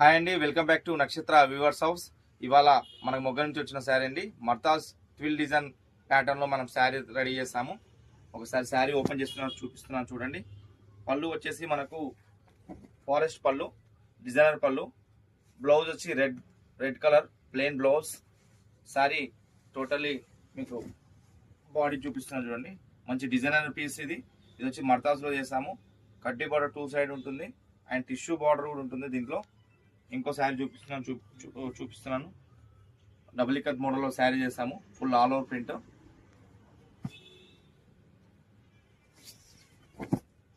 Hi అండి, welcome back to నక్షత్ర viewers house. ఇవాళ మనకు మొగ్గ నుంచి వచ్చిన శారీ అండి. మర్తాజ్ ట్విల్ డిజైన్ ప్యాటర్న్ లో మనం శారీ రెడీ చేస్తాము. ఒకసారి శారీ ఓపెన్ చేస్తున్నాను, చూపిస్తున్నాను చూడండి. పళ్ళు వచ్చేసి మనకు ఫారెస్ట్ పళ్ళు, డిజైనర్ పళ్ళు. బ్లౌజ్ వచ్చి red colour plain blouse. Sari totally మీకు బాడీ చూపిస్తున్నాను చూడండి. మంచి డిజైనర్ పీస్ ఇది. ఇది వచ్చి మర్తాజ్ లో చేసాము. కడ్డీ బార్డర్ టూ సైడ్ ఉంటుంది అండ్ టిష్యూ బార్డర్ కూడా ఉంటుంది దీంట్లో. ఇంకో శారీ చూపిస్తున్నాను డబుల్ ఇక్కత్ మోడల్లో శారీ చేసాము. Full all over print.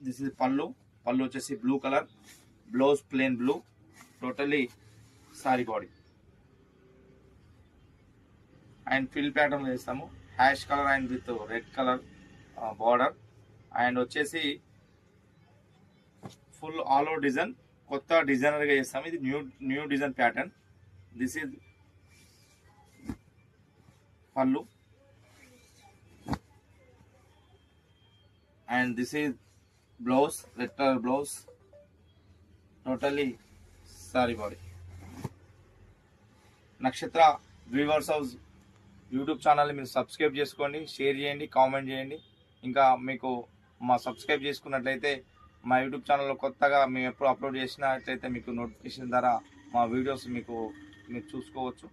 This is పళ్ళు వచ్చేసి blue colour, blouse plain blue, totally sari body and fill pattern చేస్తాము. Hash colour and with red colour border and వచ్చేసి ఫుల్ ఆల్ ఓవర్ డిజైన్. కొత్త డిజైనర్ గా చేస్తాము. ఇది new design pattern. This is పళ్ళు and this is blouse, red colour blouse, totally sari body. Nakshatra viewers house YouTube ఛానల్ని మీరు subscribe చేసుకోండి, share చేయండి, కామెంట్ చేయండి. ఇంకా మీకు మా సబ్స్క్రైబ్ చేసుకున్నట్లయితే మా యూట్యూబ్ ఛానల్లో కొత్తగా మేము ఎప్పుడు అప్లోడ్ చేసినట్లయితే మీకు నోటిఫికేషన్ ద్వారా మా వీడియోస్ మీరు చూసుకోవచ్చు.